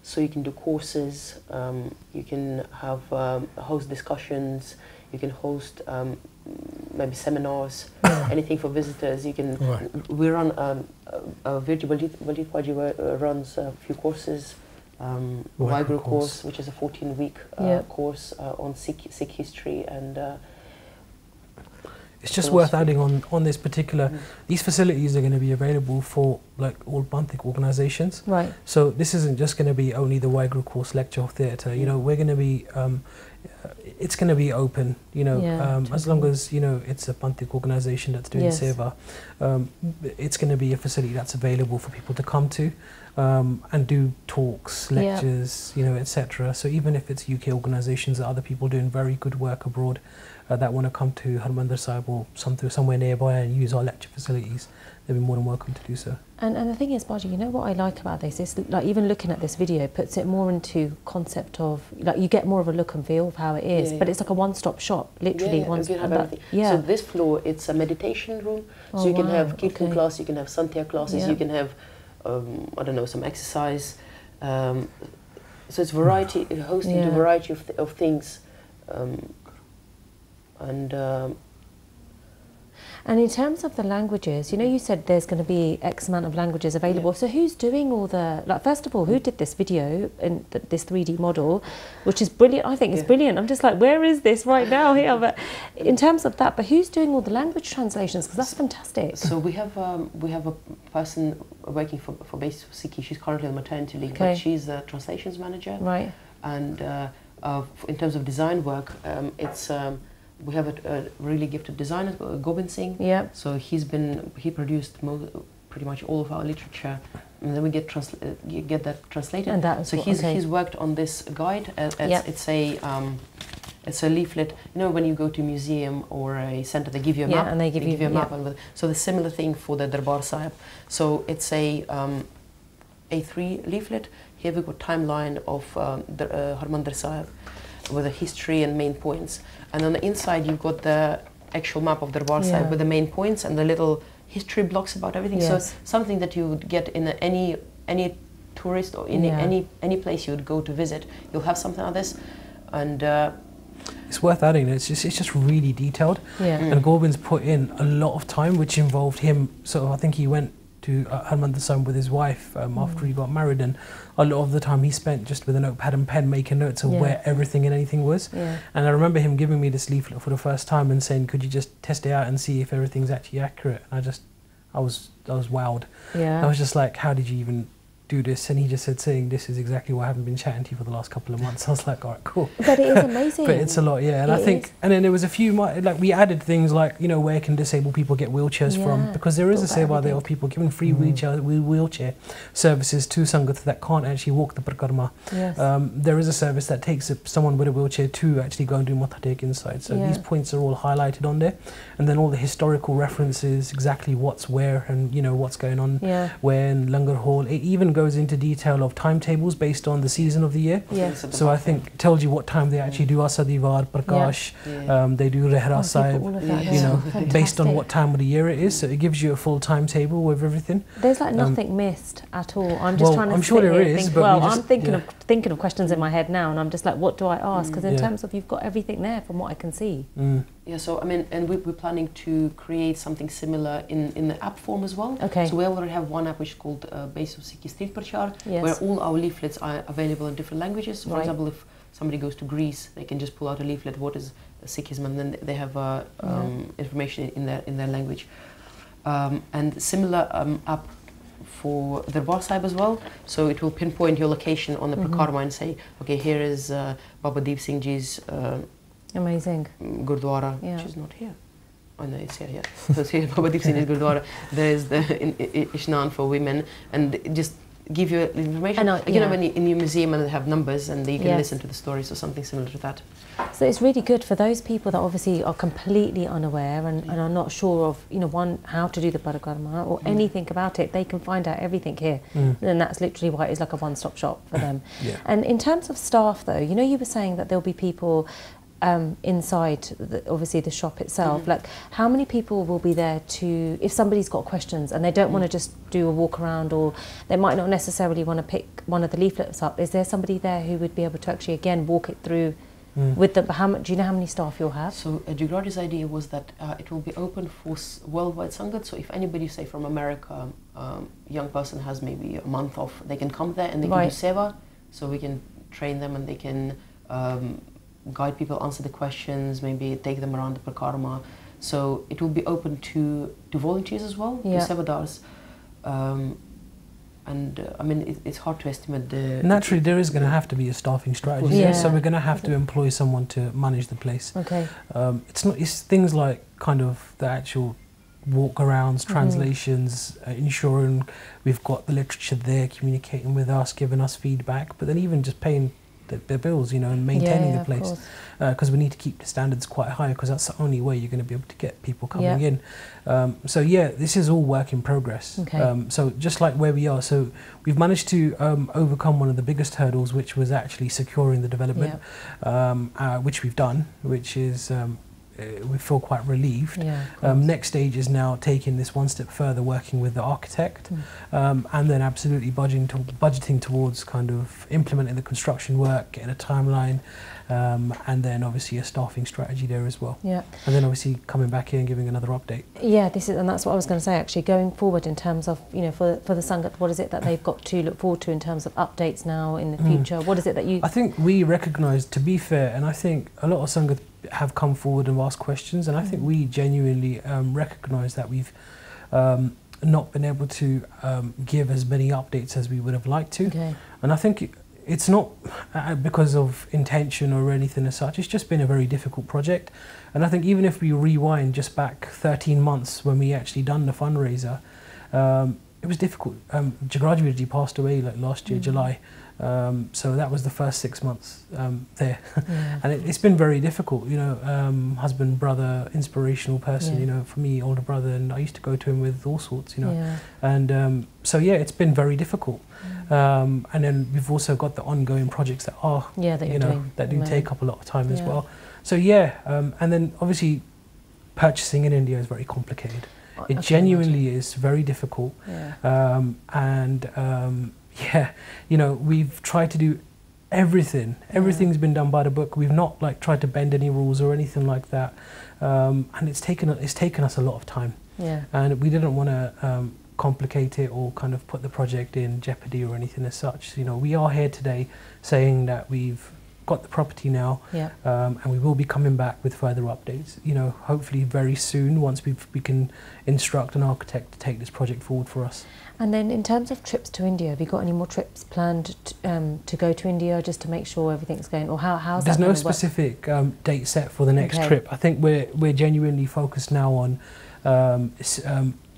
So you can do courses. You can have host discussions. You can host maybe seminars, anything for visitors. You can. We run Baljit runs a few courses. Wagru course, which is a 14-week course on Sikh history, and it's just worth adding on this particular. These facilities are going to be available for like all Banthic organisations. Right. So this isn't just going to be only the Wagru course lecture or theatre. You know, we're going to be. It's going to be open, you know, as long as, you know, it's a Banthic organisation that's doing seva. It's going to be a facility that's available for people to come to and do talks, lectures, you know, etc. So even if it's UK organisations or other people doing very good work abroad that want to come to Harmandir Sahib or somewhere nearby and use our lecture facilities, they'll be more than welcome to do so. And the thing is, Baji, you know what I like about this is, like, even looking at this video puts it more into concept of, like, you get more of a look and feel of how it is, but it's like a one-stop shop, literally. So this floor, it's a meditation room, so you can have Kirtan class, you can have Santya classes, you can have, I don't know, some exercise. So it's variety, hosting a variety of things. And in terms of the languages, you know, you said there's going to be X amount of languages available. So who's doing all the, like, first of all, who did this video and this 3D model, which is brilliant. I think it's brilliant. I'm just like, where is this right now here? But in terms of that, but who's doing all the language translations? Because that's fantastic. So we have a person working for Basics of Sikhi. She's currently on maternity leave, but she's the translations manager. Right. And in terms of design work, it's we have a really gifted designer, Baljit Singh. So he produced pretty much all of our literature, and then we get that translated. And that is so he's worked on this guide. It's a leaflet. You know, when you go to a museum or a centre, they give you a map. And they give you a map. So the similar thing for the Darbar Sahib. So it's a A3 leaflet. Here we've got timeline of Harmandir Sahib with the history and main points. And on the inside you've got the actual map of Darbar Sahib with the main points and the little history blocks about everything. So something that you would get in any tourist or in any place you would go to visit, you'll have something like this. And it's worth adding, it's just really detailed. And Gorbin's put in a lot of time, which involved him. So I think he went to Harmandir Sahib with his wife after he got married, and a lot of the time he spent just with a notepad and pen making notes of where everything and anything was. And I remember him giving me this leaflet for the first time and saying, could you just test it out and see if everything's actually accurate? And I was wowed. I was just like, how did you even do this? And he just said, saying, this is exactly why I haven't been chatting to you for the last couple of months. I was like, all right, cool. But it is amazing. But it's a lot, and I think, and then there was a few, like, we added things like, you know, where can disabled people get wheelchairs from? Because there is a seva there of people giving free wheelchair services to sangat that can't actually walk the prakarma. There is a service that takes someone with a wheelchair to actually go and do matha tek inside. So these points are all highlighted on there. And then all the historical references, exactly what's where and, you know, what's going on where in Langar Hall. It even goes into detail of timetables based on the season of the year. Yes. So I think it tells you what time they actually do Asadivar, Prakash, they do Rehra Sahib, you know, based on what time of the year it is. So it gives you a full timetable with everything. There's like nothing missed at all. I'm just trying to I'm sure there is, think, but I'm thinking of questions in my head now, and I'm just like, what do I ask? Because in terms of, you've got everything there from what I can see. Yeah, so I mean, and we're planning to create something similar in the app form as well. Okay. So we already have one app which is called Basic of Sikhi Street Prachar, where all our leaflets are available in different languages. So for example, if somebody goes to Greece, they can just pull out a leaflet, what is Sikhism, and then they have information in their language. And similar app for the Darbar Sahib as well. So it will pinpoint your location on the Prakarma and say, okay, here is Baba Deep Singh Ji's amazing Gurdwara, which is not here. Oh no, it's here. So here, Baba Deep Singh's Gurdwara. There is the Ishnan for women, and just give you information. You know, when you, in your museum and they have numbers, and you can listen to the stories or something similar to that. So it's really good for those people that obviously are completely unaware and are not sure of, you know, how to do the Parakarma or anything about it. They can find out everything here, and that's literally why it's like a one-stop shop for them. And in terms of staff, though, you know, you were saying that there'll be people inside obviously the shop itself. Like, how many people will be there to, if somebody's got questions and they don't want to just do a walk around, or they might not necessarily want to pick one of the leaflets up, is there somebody there who would be able to actually again walk it through with them? Do you know how many staff you'll have? So Jugradi's idea was that it will be open for worldwide sangat. So if anybody, say from America, young person has maybe a month off, they can come there and they can do seva. So we can train them and they can guide people, answer the questions, maybe take them around the Prakarma. So it will be open to volunteers as well, to sevadars. I mean, it's hard to estimate the... Naturally, there is going to have to be a staffing strategy, so we're going to have to employ someone to manage the place. Okay. It's things like kind of the actual walk-arounds, translations, ensuring we've got the literature there, communicating with us, giving us feedback, but then even just paying their bills, you know, and maintaining the place, because we need to keep the standards quite high, because that's the only way you're going to be able to get people coming in. So yeah, this is all work in progress. So just like where we are, so we've managed to overcome one of the biggest hurdles, which was actually securing the development, which we've done, which is we feel quite relieved. Next stage is now taking this one step further, working with the architect, and then absolutely budgeting towards kind of implementing the construction work, getting a timeline, and then obviously a staffing strategy there as well. And then obviously coming back here and giving another update. And that's what I was going to say actually, going forward in terms of, you know, for the Sangat, what is it that they've got to look forward to in terms of updates now in the future? What is it that you... I think we recognise, to be fair, and I think a lot of Sangat have come forward and asked questions, and I think we genuinely recognise that we've not been able to give as many updates as we would have liked to. And I think it's not because of intention or anything as such, it's just been a very difficult project. And I think even if we rewind just back 13 months when we actually done the fundraiser, it was difficult. Jagrajwirji passed away like last year, July. So that was the first 6 months there. And it's been very difficult, you know, husband, brother, inspirational person, you know, for me, older brother, and I used to go to him with all sorts, you know. And so yeah, it's been very difficult. And then we've also got the ongoing projects that are, you know, that do take up a lot of time as well. So yeah, and then obviously purchasing in India is very complicated. It genuinely is very difficult. Yeah, you know, we've tried to do everything. Everything's been done by the book. We've not like tried to bend any rules or anything like that. And it's taken us a lot of time. And we didn't want to complicate it or kind of put the project in jeopardy or anything as such. You know, we are here today saying that we've got the property now, and we will be coming back with further updates, you know, hopefully very soon, once we can instruct an architect to take this project forward for us. And then in terms of trips to India, have you got any more trips planned to go to India, just to make sure everything's going, or how's There's that no specific date set for the next trip. I think we're genuinely focused now on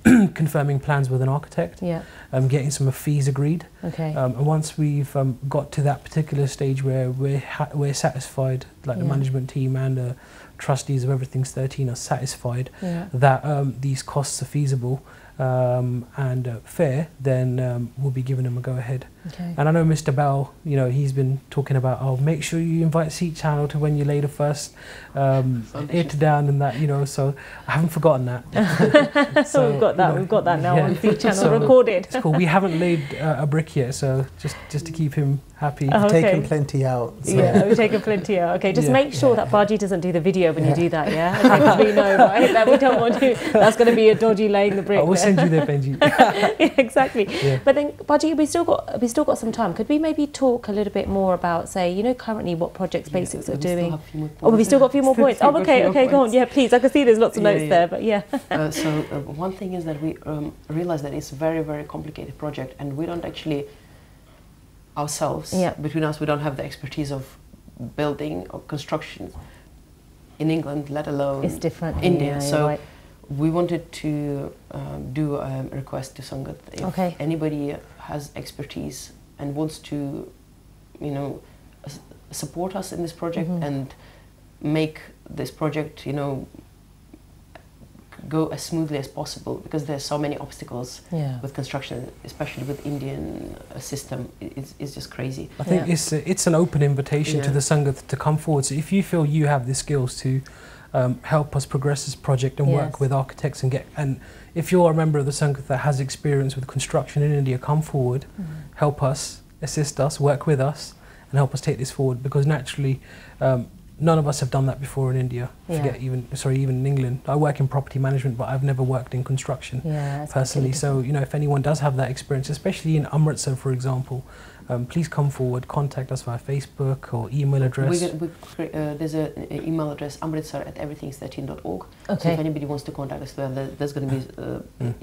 confirming plans with an architect, getting some fees agreed. And once we've got to that particular stage where we're satisfied, like the management team and the trustees of Everything's 13 are satisfied that these costs are feasible, and fair, then we'll be giving them a go ahead. Okay. And I know Mr. Bell, you know, he's been talking about, oh, make sure you invite Sikh Channel to when you lay the first it down and that, you know, so I haven't forgotten that. So we've got that, you know, we've got that now, yeah, on Sikh Channel, so recorded. It's cool. We haven't laid a brick yet, so just to keep him happy. We've taken plenty out. So. Yeah, we've taken plenty out. Okay, just make sure that Baljit doesn't do the video when you do that, yeah? Okay, because we know, right, that we don't want to, that's going to be a dodgy laying the brick. I will send you there, Benji. Yeah, exactly. Yeah. But then, Baljit, we still got some time. Could we maybe talk a little bit more about, say, you know, currently what projects Basics are doing? Oh, we've still got a few more points. Oh, okay, go on. Yeah, please. I can see there's lots of notes there, but yeah. So one thing is that we realize that it's a very, very complicated project, and we don't actually ourselves, between us, we don't have the expertise of building or construction in England, let alone it's different India. Yeah, so right. we wanted to do a request to Sangat. If anybody has expertise and wants to, you know, support us in this project and make this project, you know, go as smoothly as possible, because there's so many obstacles with construction, especially with Indian system. It's just crazy. I think it's an open invitation to the Sangat to come forward. So if you feel you have the skills to help us progress this project and work with architects and if you're a member of the Sangat that has experience with construction in India, come forward, help us, assist us, work with us, and help us take this forward, because naturally none of us have done that before in India. Even in England. I work in property management, but I've never worked in construction personally. So, you know, if anyone does have that experience, especially in Amritsar, for example, please come forward, contact us via Facebook or email address. There's an email address, amritsar@everythings13.org. Okay. So if anybody wants to contact us there, there's going to be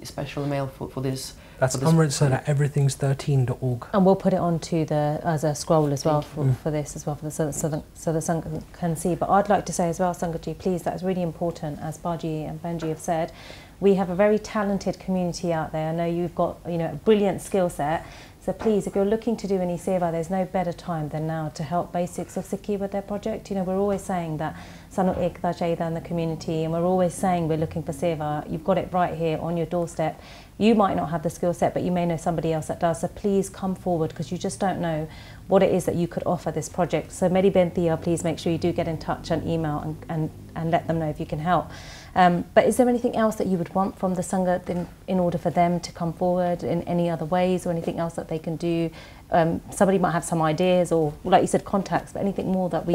a special mail for this. That's amritsar@everythings13.org. And we'll put it onto as a scroll as well for this as well, so the Sangat can see. But I'd like to say as well, Sangatji, please, that's really important, as Baji and Benji have said. We have a very talented community out there. I know you've got, you know, a brilliant skill set. So please, if you're looking to do any seva, there's no better time than now to help Basics of Sikhi with their project. You know, we're always saying that Sanu Ekta Chaida in the community, and we're always saying we're looking for seva. You've got it right here on your doorstep. You might not have the skill set, but you may know somebody else that does. So please come forward, because you just don't know what it is that you could offer this project. So Meri Benthia, please make sure you do get in touch and email and let them know if you can help. But is there anything else that you would want from the Sangat in order for them to come forward in any other ways, or anything else that they can do? Somebody might have some ideas, or like you said, contacts, but anything more that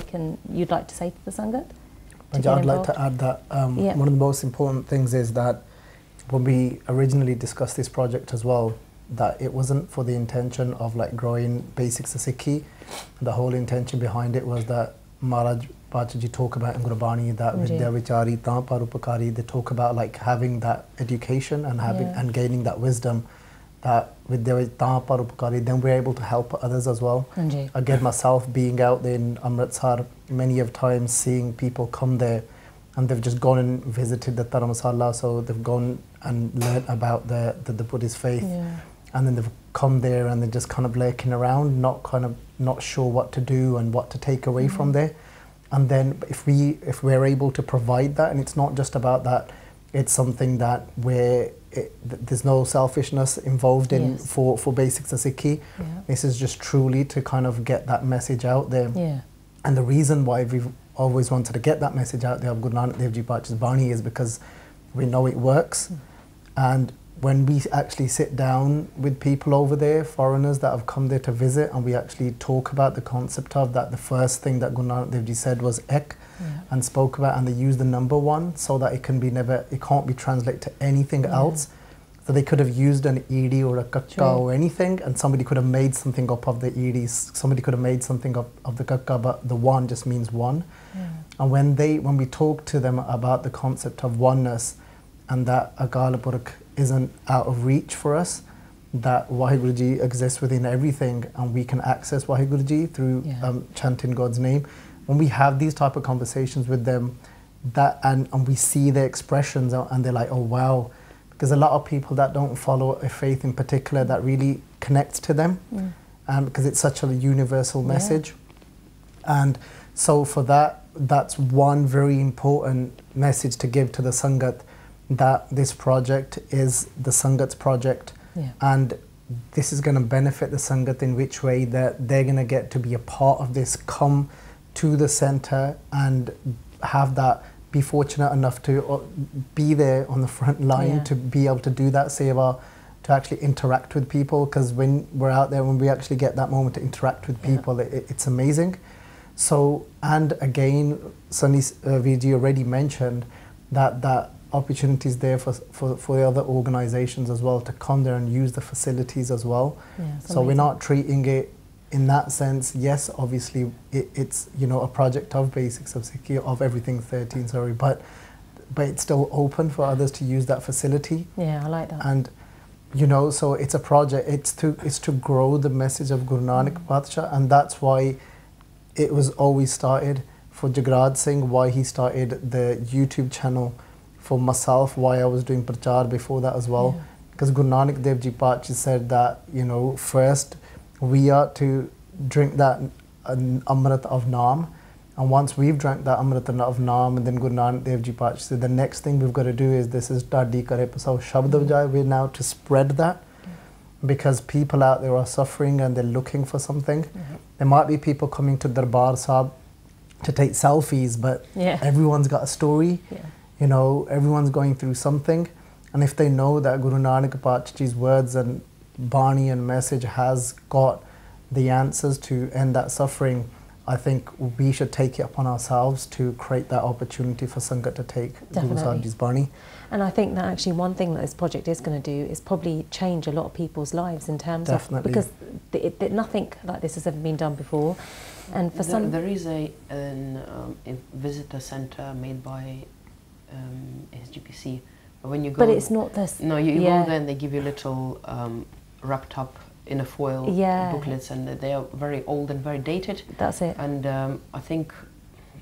you'd like to say to the Sangat? I'd like to add that one of the most important things is that when we originally discussed this project as well, that it wasn't for the intention of like growing Basics of Sikhi. The whole intention behind it was that Maharaj Bachaji talk about in Gurbani that Vidya Vichari Ta Parupakari, they talk about like having that education and having and gaining that wisdom, that Vidya Ta Parupakari, then we're able to help others as well. Again, myself being out there in Amritsar many of times, seeing people come there and they've just gone and visited the Dharamsala, so they've gone and learnt about the Buddhist faith, and then they've come there and they're just kind of lurking around, not sure what to do and what to take away from there. And then if we're able to provide that, and it's not just about that, it's something that there's no selfishness involved in for Basics of Sikhi. This is just truly to kind of get that message out there. And the reason why we've always wanted to get that message out there of Guru Nanak Dev Ji Pacha's Bani is because we know it works. And when we actually sit down with people over there, foreigners that have come there to visit, and we actually talk about the concept of that, the first thing that Guru Nanak Dev Ji said was ek, and spoke about, and they used the number 1 so that it can't be translated to anything else. So they could have used an ed or a kakka or anything, and somebody could have made something up of the ed, somebody could have made something up of the kakka, but the 1 just means 1. And when we talk to them about the concept of oneness, and that Akal Purkh isn't out of reach for us, that Waheguru Ji exists within everything, and we can access Waheguru Ji through chanting God's name. When we have these type of conversations with them, and we see their expressions, and they're like, oh wow, because a lot of people that don't follow a faith in particular, that really connects to them, because it's such a universal message. And so for that's one very important message to give to the Sangat, that this project is the Sangat's project, and this is going to benefit the Sangat in which way, that they're going to get to be a part of this, come to the centre and have that, be fortunate enough to be there on the front line, to be able to do that seva, to actually interact with people, because when we're out there, when we actually get that moment to interact with people, it's amazing. So, and again, Sunny's video already mentioned that opportunity is there for the other organisations as well to come there and use the facilities as well. So we're not treating it in that sense. Yes, obviously it's, you know, a project of Basics of Sikhi, of Everything 13, sorry, but it's still open for others to use that facility. Yeah, I like that. And you know, so it's a project, it's to grow the message of Guru Nanak Badshah, and that's why it was always started for Jagraj Singh, why he started the YouTube channel, for myself, why I was doing prachar before that as well. Because Guru Nanak Dev Ji Pachi said that, you know, first we are to drink that Amrit of Naam, and once we've drank that Amrit of Naam, and then Guru Nanak Dev Ji Pachi said the next thing we've got to do is, this is Tadi Kare Pasao Shabd Vijay, we're now to spread that, because people out there are suffering and they're looking for something. There might be people coming to Darbar Sahib to take selfies, but everyone's got a story. You know, everyone's going through something, and if they know that Guru Nanak Pachi's words and Bani and message has got the answers to end that suffering, I think we should take it upon ourselves to create that opportunity for Sangat to take Guru Sahib's Bani. And I think that actually one thing that this project is going to do is probably change a lot of people's lives in terms of, because nothing like this has ever been done before. And for there is a visitor centre made by SGPC, but when you go, but it's not this. No, you go there and they give you little wrapped up in a foil booklets, and they are very old and very dated. That's it. And I think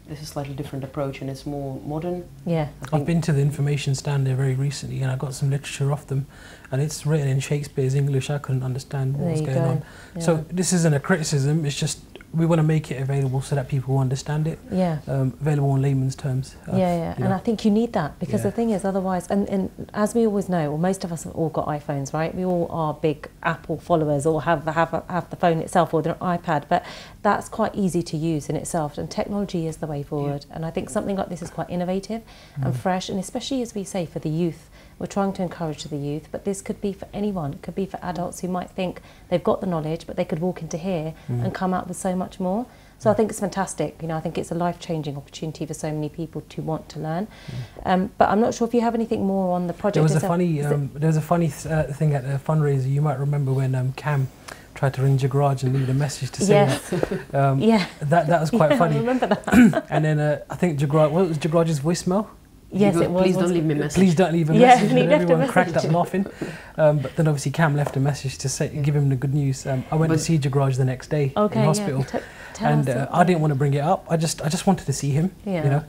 this is a slightly different approach, and it's more modern. I've been to the information stand there very recently, and I got some literature off them, and it's written in Shakespeare's English. I couldn't understand what was going on. So this isn't a criticism, it's just we want to make it available so that people understand it. Available in layman's terms. And I think you need that, because the thing is, otherwise, and as we always know, or most of us have all got iPhones, right? We all are big Apple followers, or have the phone itself or their iPad, but that's quite easy to use in itself, and technology is the way forward. And I think something like this is quite innovative and fresh, and especially, as we say, for the youth. We're trying to encourage the youth, but this could be for anyone. It could be for adults who might think they've got the knowledge, but they could walk into here and come out with so much more. So I think it's fantastic. You know, I think it's a life-changing opportunity for so many people to want to learn. But I'm not sure if you have anything more on the project. There was a funny thing at the fundraiser. You might remember when Cam tried to ring Jagraj and leave a message to say that was quite funny. I remember that. And then I think Jagraj, what was Jagraj's voicemail? Yes, it was. Please don't leave me a message. Please don't leave a message. And everyone cracked up laughing. But then obviously Cam left a message to say, give him the good news. I went to see Jagraj the next day in hospital, and I didn't want to bring it up. I just wanted to see him, you know.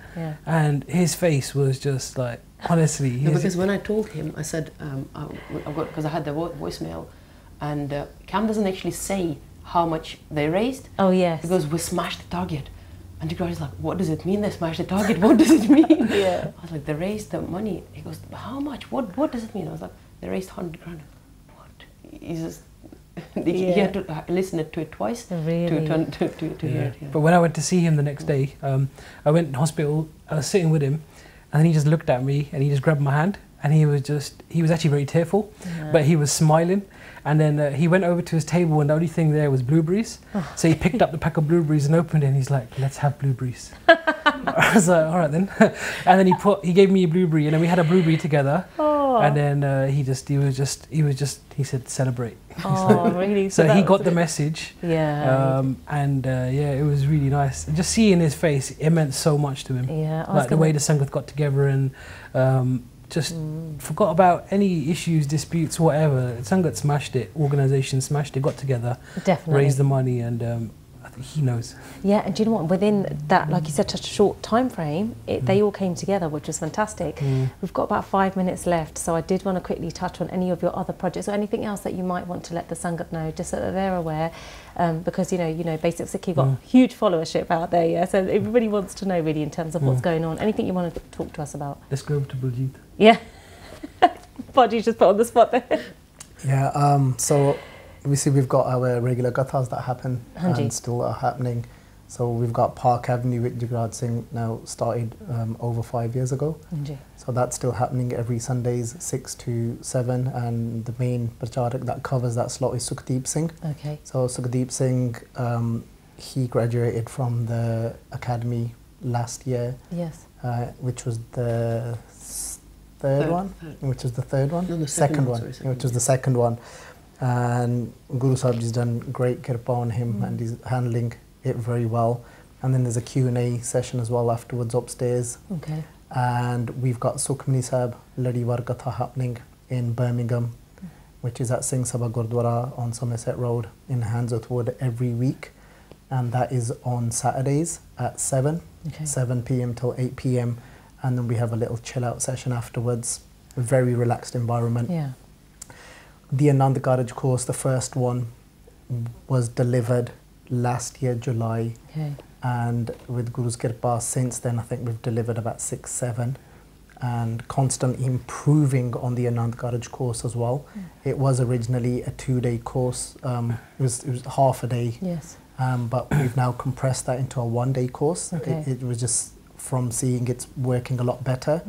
And his face was just like, honestly. Because when I told him, I said, because I had the voicemail, and Cam doesn't actually say how much they raised. Oh yes. He goes, we smashed the target. And the guy is like, what does it mean they smashed the target? What does it mean? I was like, they raised the money. He goes, how much? What does it mean? I was like, they raised 100 grand. What? He just, he had to listen to it twice to hear it. But when I went to see him the next day, I went in hospital, I was sitting with him, and then he just looked at me and he just grabbed my hand, and he was actually very tearful, but he was smiling. And then he went over to his table, and the only thing there was blueberries. So he picked up the pack of blueberries and opened it, and he's like, let's have blueberries. I was like, all right then. And then he gave me a blueberry, and then we had a blueberry together. And then he said, celebrate. Really? So he got the message. And it was really nice. And just seeing his face, it meant so much to him. Like the way the Sangat got together, and just forgot about any issues, disputes, whatever. Sangat smashed it, organisation smashed it, got together, raised the money, and I think he knows. Yeah, and do you know what? Within that, like you said, such a short time frame, they all came together, which was fantastic. We've got about 5 minutes left, so I did want to quickly touch on any of your other projects or anything else that you might want to let the Sangat know, just so that they're aware. Because you know, Basics of Sikhi got huge followership out there, so everybody wants to know really in terms of what's going on. Anything you want to talk to us about? Let's go over to Baljit. Yeah. Baji just put on the spot there. Yeah, so obviously we've got our regular gathas that happen Hanji. and still are happening. So we've got Park Avenue with Jagraj Singh now started over 5 years ago. Hanji. So that's still happening every Sundays 6 to 7, and the main pracharak that covers that slot is Sukhdeep Singh. Okay. So Sukhdeep Singh, he graduated from the academy last year. Yes. Which was the third one? Which was the third one? No, the second one. sorry, second Which was the second one. And Guru Sahib has done great kirpa on him and he's handling it very well. And then there's a Q&A session as well afterwards upstairs. Okay. And we've got Sukhmani Sahib Ladi War Gatha happening in Birmingham, which is at Singh Sabha Gurdwara on Somerset Road in Handsworth Wood every week. And that is on Saturdays at 7 p.m. till 8 p.m. And then we have a little chill out session afterwards. A very relaxed environment. Yeah. The Anand Karaj course, the first one, was delivered last year, July. Okay. And with Guru's Kirpa, since then, I think we've delivered about 6, 7. And constantly improving on the Anand Karaj course as well. It was originally a 2-day course. It was half a day. Yes. But we've now compressed that into a 1-day course. Okay. It was just from seeing it's working a lot better.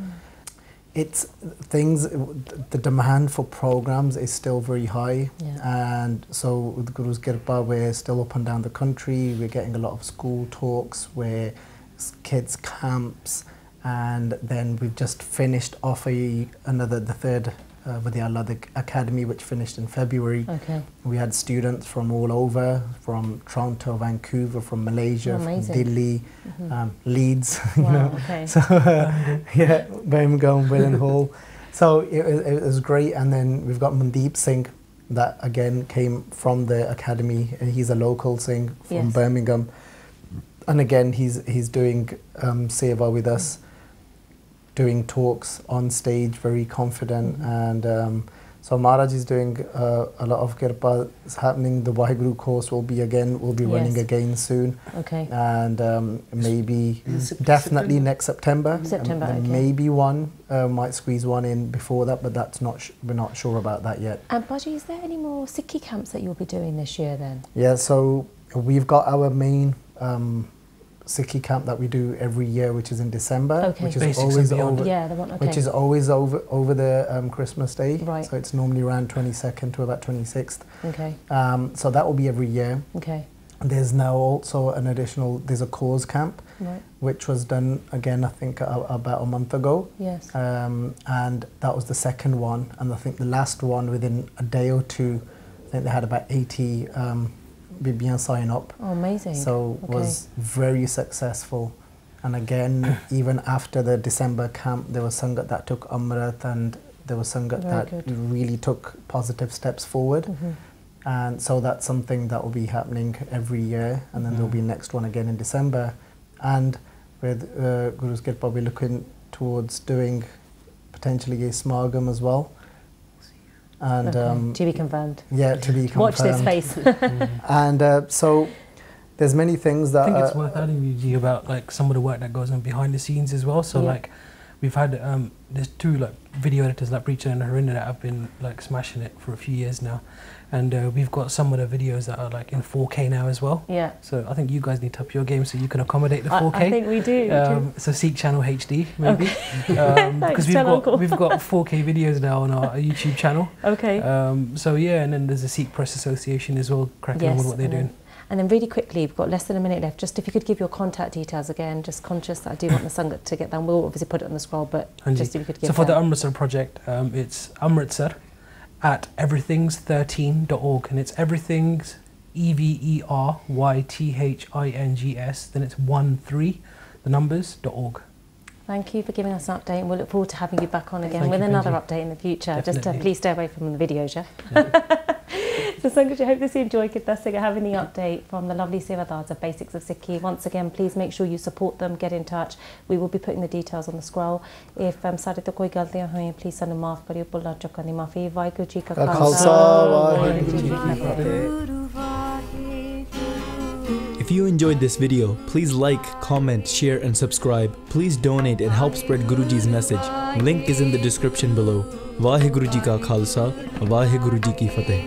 It's things, the demand for programs is still very high. Yeah. And so with Guru's Kirpa, we're still up and down the country. We're getting a lot of school talks, where kids camps, and then we've just finished off the third Vidya Allah Academy, which finished in February. Okay. We had students from all over, from Toronto, Vancouver, from Malaysia, from Delhi, Leeds, you know. Okay. So yeah, Birmingham, Willenhall. So it was great. And then we've got Harmandir Singh, that again came from the academy. He's a local Singh from Birmingham, and again he's doing seva with us. Doing talks on stage, very confident, and so Maharaj is doing a lot of kirpa happening. The Waheguru course will be running again soon. Okay. And maybe definitely next September. September, and okay. Maybe one might squeeze one in before that, but that's we're not sure about that yet. And Baji, is there any more Sikhi camps that you'll be doing this year then? Yeah, so we've got our main Sikhi camp that we do every year, which is in December, which is always over. Yeah, the one. Okay. Which is always over the Christmas Day. Right. So it's normally around 22nd to about 26th. Okay. So that will be every year. Okay. There's now also there's a cause camp, which was done again, I think about a month ago. Yes. And that was the second one, and I think the last one within a day or two, I think they had about 80 Bibiyan sign up. Oh, amazing. So was very successful. And again, even after the December camp, there was sangat that took Amrit, and there was sangat that really took positive steps forward. And so that's something that will be happening every year, and then there'll be next one again in December. And with Guru's Kirpa, we're looking towards doing potentially a Smagam as well. And to be confirmed. Yeah, to be confirmed. Watch this space. And so there's many things that I think it's worth adding with you about like some of the work that goes on behind the scenes as well. So like we've had there's 2 like video editors like Preacher and Harinder that have been like smashing it for a few years now, and we've got some of the videos that are like in 4K now as well. Yeah. So I think you guys need to up your game so you can accommodate the 4K. I think we do. So Sikh Channel HD maybe, because we've got 4K videos now on our YouTube channel. Okay. So yeah, and then there's the Sikh Press Association as well, cracking on with what they're doing. And then really quickly, we've got less than a minute left. Just if you could give your contact details again, just conscious that I do want the sangat to get down. We'll obviously put it on the scroll, but just if you could give. So for the Amritsar project, it's Amritsar at everythings13.org, and it's everythings EVERYTHINGS, then it's 13, the numbers.org. Thank you for giving us an update, and we'll look forward to having you back on again with another update in the future. Definitely. Just please stay away from the videos, yeah? So Sangat, I hope this you enjoyed. If you have any update from the lovely Sevadars of Basics of Sikhi, once again, please make sure you support them, get in touch. We will be putting the details on the scroll. If sare to koi galtiyan hoye, please sanu maaf kariyo, bhulla chukka nahi maafi. Vaheguru ji ka khalsa, Vaheguru ji ki fateh. If you enjoyed this video, please like, comment, share and subscribe. Please donate and help spread Guruji's message. Link is in the description below. Vaheguru Ji Ka Khalsa, Vaheguru Ji Ki Fateh.